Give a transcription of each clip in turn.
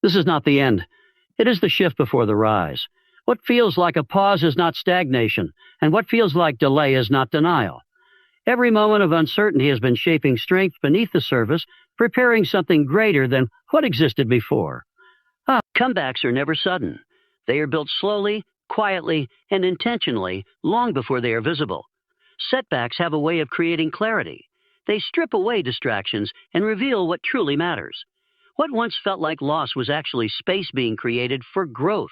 This is not the end. It is the shift before the rise. What feels like a pause is not stagnation, and what feels like delay is not denial. Every moment of uncertainty has been shaping strength beneath the surface, preparing something greater than what existed before. Comebacks are never sudden. They are built slowly, quietly, and intentionally long before they are visible. Setbacks have a way of creating clarity. They strip away distractions and reveal what truly matters. What once felt like loss was actually space being created for growth.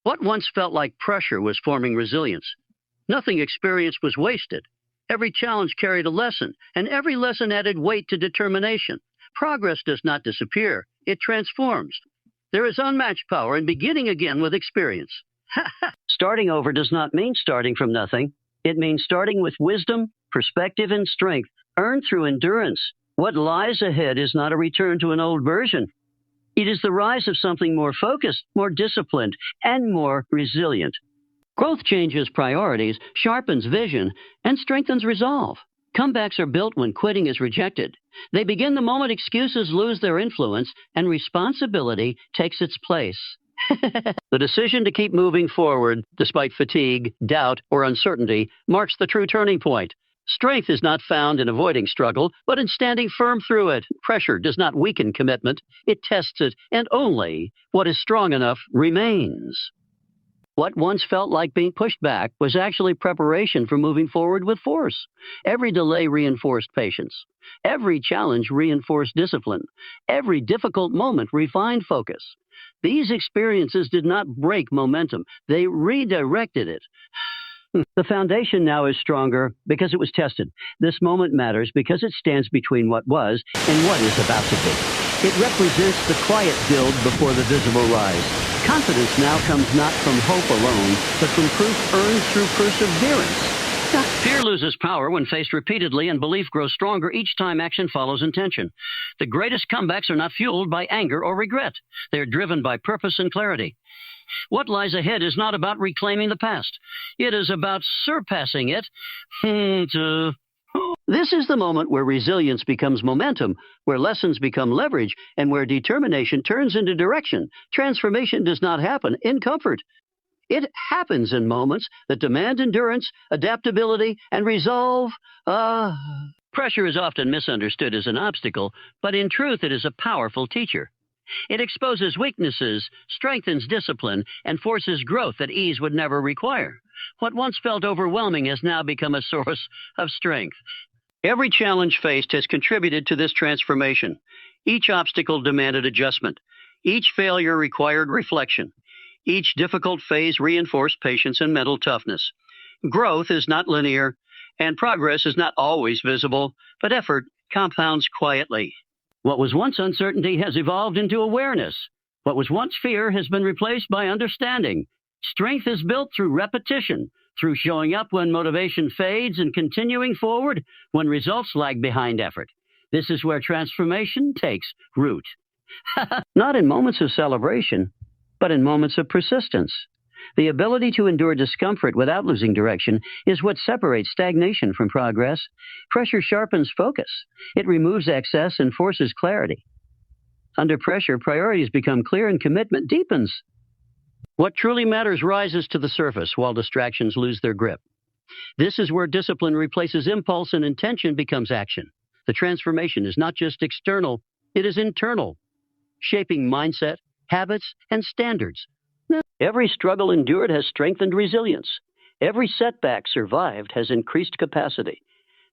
What once felt like pressure was forming resilience. Nothing experienced was wasted. Every challenge carried a lesson, and every lesson added weight to determination. Progress does not disappear. It transforms. There is unmatched power in beginning again with experience. Starting over does not mean starting from nothing. It means starting with wisdom, perspective, and strength, earned through endurance. What lies ahead is not a return to an old version. It is the rise of something more focused, more disciplined, and more resilient. Growth changes priorities, sharpens vision, and strengthens resolve. Comebacks are built when quitting is rejected. They begin the moment excuses lose their influence and responsibility takes its place. The decision to keep moving forward, despite fatigue, doubt, or uncertainty, marks the true turning point. Strength is not found in avoiding struggle, but in standing firm through it. Pressure does not weaken commitment, it tests it, and only what is strong enough remains. What once felt like being pushed back was actually preparation for moving forward with force. Every delay reinforced patience. Every challenge reinforced discipline. Every difficult moment refined focus. These experiences did not break momentum. They redirected it. The foundation now is stronger because it was tested. This moment matters because it stands between what was and what is about to be. It represents the quiet build before the visible rise. Confidence now comes not from hope alone, but from proof earned through perseverance. Fear loses power when faced repeatedly, and belief grows stronger each time action follows intention. The greatest comebacks are not fueled by anger or regret. They are driven by purpose and clarity. What lies ahead is not about reclaiming the past. It is about surpassing it. This is the moment where resilience becomes momentum, where lessons become leverage, and where determination turns into direction. Transformation does not happen in comfort. It happens in moments that demand endurance, adaptability, and resolve. Pressure is often misunderstood as an obstacle, but in truth it is a powerful teacher. It exposes weaknesses, strengthens discipline, and forces growth that ease would never require. What once felt overwhelming has now become a source of strength. Every challenge faced has contributed to this transformation. Each obstacle demanded adjustment. Each failure required reflection. Each difficult phase reinforced patience and mental toughness. Growth is not linear, and progress is not always visible, but effort compounds quietly. What was once uncertainty has evolved into awareness. What was once fear has been replaced by understanding. Strength is built through repetition, through showing up when motivation fades and continuing forward when results lag behind effort. This is where transformation takes root. Not in moments of celebration, but in moments of persistence. The ability to endure discomfort without losing direction is what separates stagnation from progress. Pressure sharpens focus. It removes excess and forces clarity. Under pressure, priorities become clear and commitment deepens. What truly matters rises to the surface while distractions lose their grip. This is where discipline replaces impulse and intention becomes action. The transformation is not just external, it is internal, shaping mindset, habits, and standards. Every struggle endured has strengthened resilience. Every setback survived has increased capacity.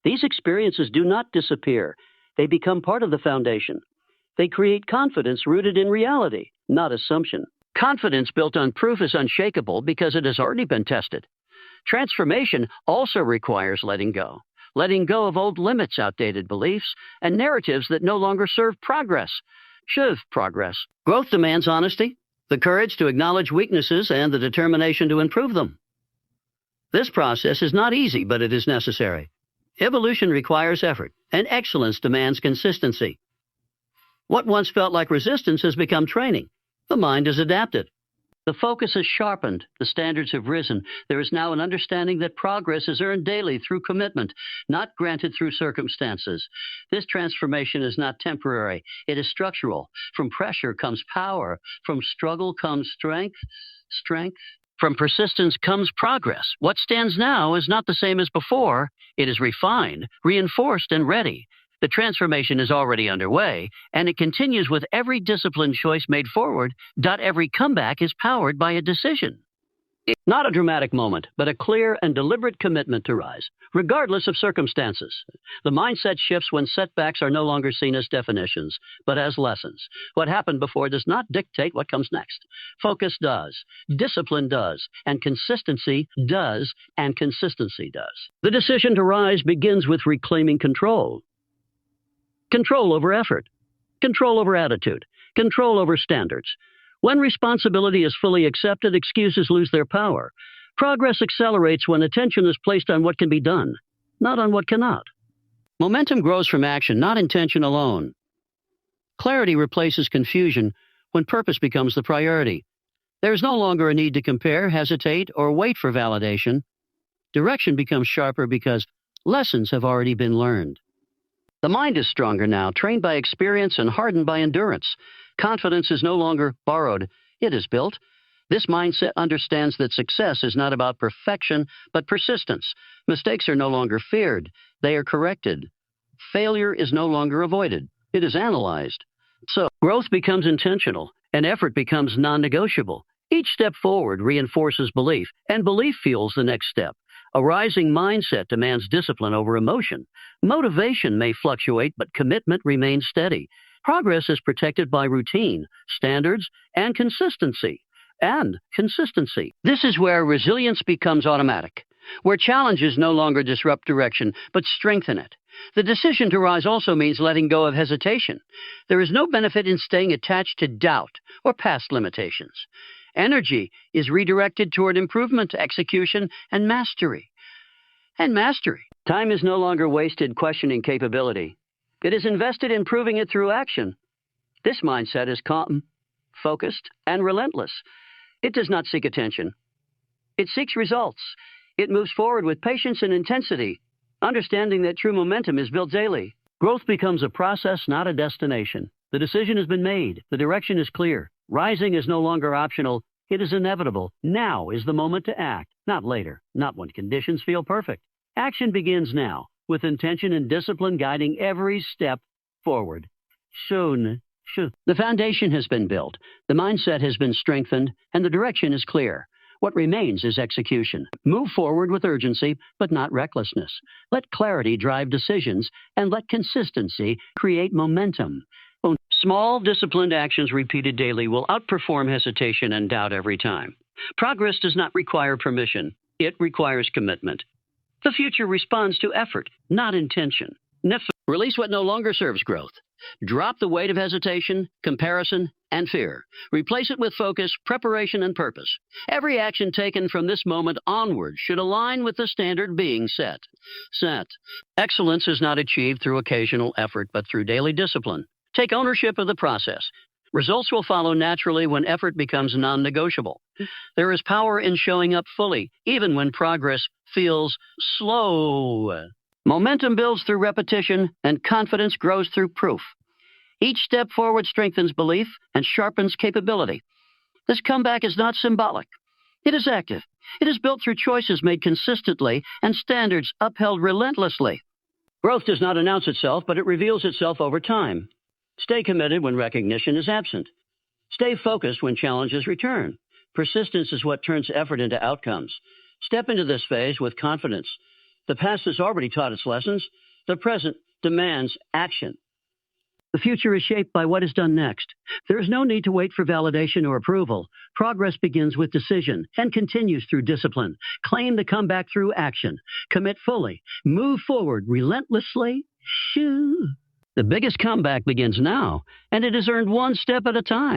These experiences do not disappear. They become part of the foundation. They create confidence rooted in reality, not assumption. Confidence built on proof is unshakable because it has already been tested. Transformation also requires letting go of old limits, outdated beliefs, and narratives that no longer serve progress. Growth demands honesty, the courage to acknowledge weaknesses, and the determination to improve them. This process is not easy, but it is necessary. Evolution requires effort, and excellence demands consistency. What once felt like resistance has become training. The mind is adapted. The focus is sharpened. The standards have risen. There is now an understanding that progress is earned daily through commitment, not granted through circumstances. This transformation is not temporary. It is structural. From pressure comes power. From struggle comes strength. From persistence comes progress. What stands now is not the same as before. It is refined, reinforced, and ready. The transformation is already underway, and it continues with every disciplined choice made forward. Every comeback is powered by a decision. Not a dramatic moment, but a clear and deliberate commitment to rise, regardless of circumstances. The mindset shifts when setbacks are no longer seen as definitions, but as lessons. What happened before does not dictate what comes next. Focus does, discipline does, and consistency does, and consistency does. The decision to rise begins with reclaiming control. Control over effort, control over attitude, control over standards. When responsibility is fully accepted, excuses lose their power. Progress accelerates when attention is placed on what can be done, not on what cannot. Momentum grows from action, not intention alone. Clarity replaces confusion when purpose becomes the priority. There is no longer a need to compare, hesitate, or wait for validation. Direction becomes sharper because lessons have already been learned. The mind is stronger now, trained by experience and hardened by endurance. Confidence is no longer borrowed, it is built. This mindset understands that success is not about perfection, but persistence. Mistakes are no longer feared, they are corrected. Failure is no longer avoided, it is analyzed. So, growth becomes intentional, and effort becomes non-negotiable. Each step forward reinforces belief, and belief fuels the next step. A rising mindset demands discipline over emotion. Motivation may fluctuate, but commitment remains steady. Progress is protected by routine, standards, and consistency. This is where resilience becomes automatic, where challenges no longer disrupt direction, but strengthen it. The decision to rise also means letting go of hesitation. There is no benefit in staying attached to doubt or past limitations. Energy is redirected toward improvement, execution, and mastery. Time is no longer wasted questioning capability. It is invested in proving it through action. This mindset is calm, focused, and relentless. It does not seek attention. It seeks results. It moves forward with patience and intensity, understanding that true momentum is built daily. Growth becomes a process, not a destination. The decision has been made. The direction is clear. Rising is no longer optional. It is inevitable. Now is the moment to act, not later, not when conditions feel perfect. Action begins now, with intention and discipline guiding every step forward. Soon. The foundation has been built, the mindset has been strengthened, and the direction is clear. What remains is execution. Move forward with urgency, but not recklessness. Let clarity drive decisions, and let consistency create momentum. Small, disciplined actions repeated daily will outperform hesitation and doubt every time. Progress does not require permission. It requires commitment. The future responds to effort, not intention. Release what no longer serves growth. Drop the weight of hesitation, comparison, and fear. Replace it with focus, preparation, and purpose. Every action taken from this moment onward should align with the standard being set. Excellence is not achieved through occasional effort, but through daily discipline. Take ownership of the process. Results will follow naturally when effort becomes non-negotiable. There is power in showing up fully, even when progress feels slow. Momentum builds through repetition, and confidence grows through proof. Each step forward strengthens belief and sharpens capability. This comeback is not symbolic. It is active. It is built through choices made consistently and standards upheld relentlessly. Growth does not announce itself, but it reveals itself over time. Stay committed when recognition is absent. Stay focused when challenges return. Persistence is what turns effort into outcomes. Step into this phase with confidence. The past has already taught its lessons. The present demands action. The future is shaped by what is done next. There is no need to wait for validation or approval. Progress begins with decision and continues through discipline. Claim the comeback through action. Commit fully. Move forward relentlessly. The biggest comeback begins now, and it is earned one step at a time.